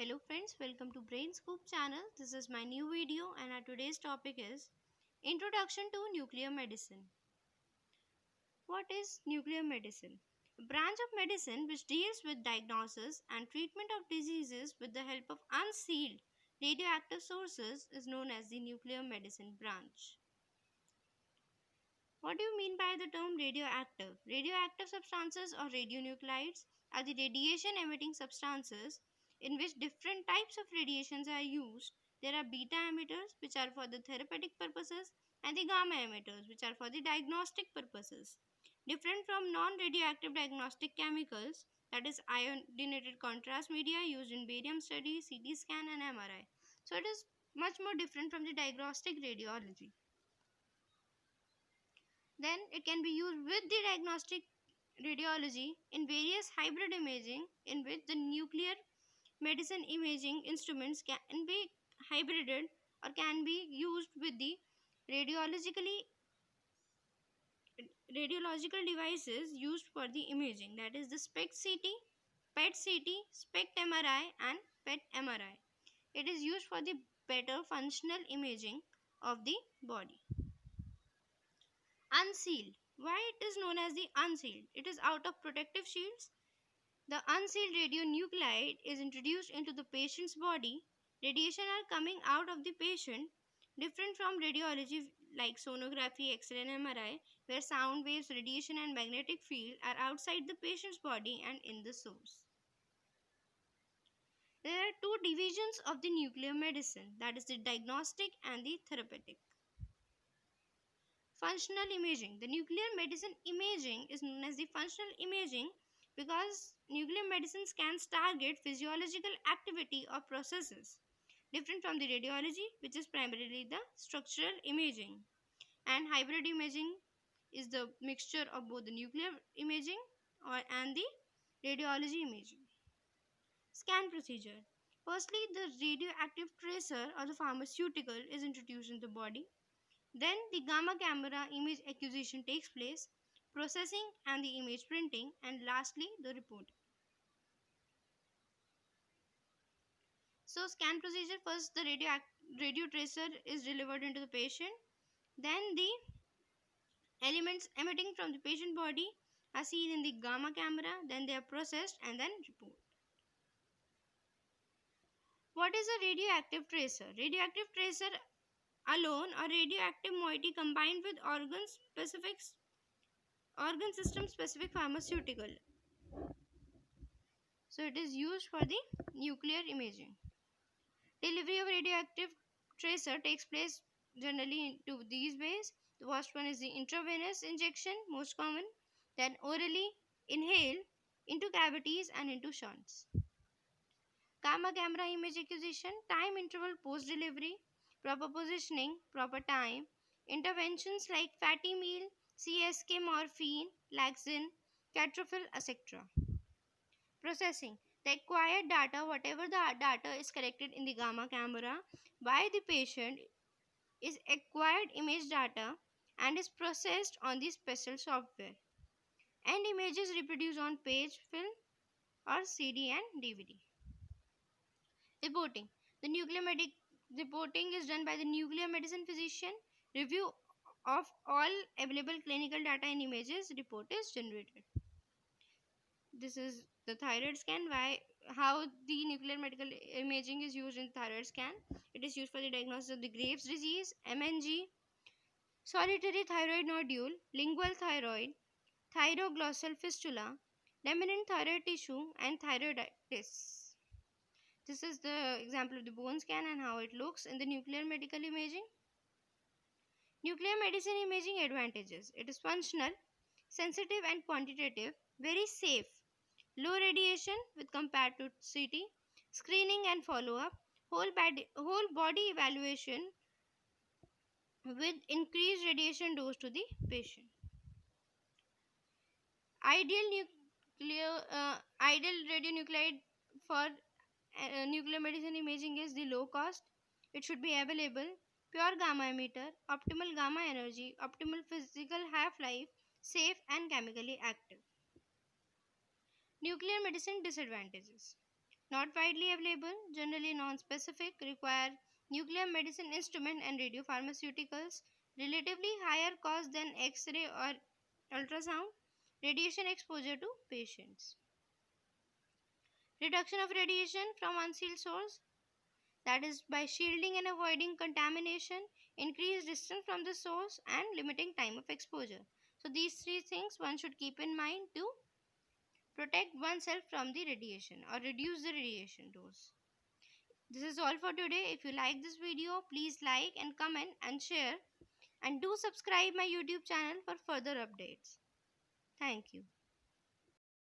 Hello friends, welcome to Brain Scoop channel. This is my new video and our today's topic is Introduction to Nuclear Medicine. What is nuclear medicine? A branch of medicine which deals with diagnosis and treatment of diseases with the help of unsealed radioactive sources is known as the nuclear medicine branch. What do you mean by the term radioactive? Radioactive substances or radionuclides are the radiation emitting substances in which different types of radiations are used. There are beta emitters, which are for the therapeutic purposes, and the gamma emitters, which are for the diagnostic purposes. Different from non radioactive diagnostic chemicals, that is, iodinated contrast media used in barium studies, CT scan, and MRI. So, it is much more different from the diagnostic radiology. Then it can be used with the diagnostic radiology in various hybrid imaging in which the nuclear medicine imaging instruments can be hybrided or can be used with the radiologically radiological devices used for the imaging, that is the SPECT CT, PET CT, SPECT MRI and PET MRI. It is used for the better functional imaging of the body. Unsealed. Why it is known as the unsealed? It is out of protective shields. The unsealed radionuclide is introduced into the patient's body. Radiation are coming out of the patient, different from radiology like sonography, X-ray and MRI, where sound waves, radiation and magnetic field are outside the patient's body and in the source. There are two divisions of the nuclear medicine, that is the diagnostic and the therapeutic. Functional imaging. The nuclear medicine imaging is known as the functional imaging because nuclear medicine scans target physiological activity or processes, different from the radiology, which is primarily the structural imaging. And hybrid imaging is the mixture of both the nuclear imaging and the radiology imaging. Scan procedure. Firstly, the radioactive tracer or the pharmaceutical is introduced in the body. Then the gamma camera image acquisition takes place, processing and the image printing, and lastly the reporting. So scan procedure, first the radio tracer is delivered into the patient, then the elements emitting from the patient body are seen in the gamma camera, then they are processed and then report. What is a radioactive tracer? Radioactive tracer alone or radioactive moiety combined with organ system specific pharmaceutical. So it is used for the nuclear imaging. Delivery of radioactive tracer takes place generally into these ways. The first one is the intravenous injection, most common, then orally inhale into cavities and into shunts. Gamma camera image acquisition, time interval post delivery, proper positioning, proper time, interventions like fatty meal, CSK morphine, Laxin, Catrofil, etc. Processing. The acquired data, whatever the data is collected in the gamma camera by the patient, is acquired image data and is processed on the special software. And images reproduced on page, film, or CD and DVD. Reporting. The reporting is done by the nuclear medicine physician. Review of all available clinical data and images. Report is generated. This is the thyroid scan. How the nuclear medical imaging is used in thyroid scan? It is used for the diagnosis of the Graves disease, MNG, solitary thyroid nodule, lingual thyroid, thyroglossal fistula, remnant thyroid tissue, and thyroiditis. This is the example of the bone scan and how it looks in the nuclear medical imaging. Nuclear medicine imaging advantages. It is functional, sensitive and quantitative, very safe, low radiation with compared to CT, screening and follow-up, whole body evaluation with increased radiation dose to the patient. Ideal radionuclide for nuclear medicine imaging is the low cost. It should be available. Pure gamma emitter, optimal gamma energy, optimal physical half-life, safe and chemically active. Nuclear medicine disadvantages. Not widely available, generally non-specific, require nuclear medicine instrument and radiopharmaceuticals, relatively higher cost than X-ray or ultrasound, radiation exposure to patients. Reduction of radiation from unsealed source, that is by shielding and avoiding contamination, increase distance from the source and limiting time of exposure. So these three things one should keep in mind to protect oneself from the radiation or reduce the radiation dose. This is all for today. If you like this video, please like and comment and share, and do subscribe my YouTube channel for further updates. Thank you.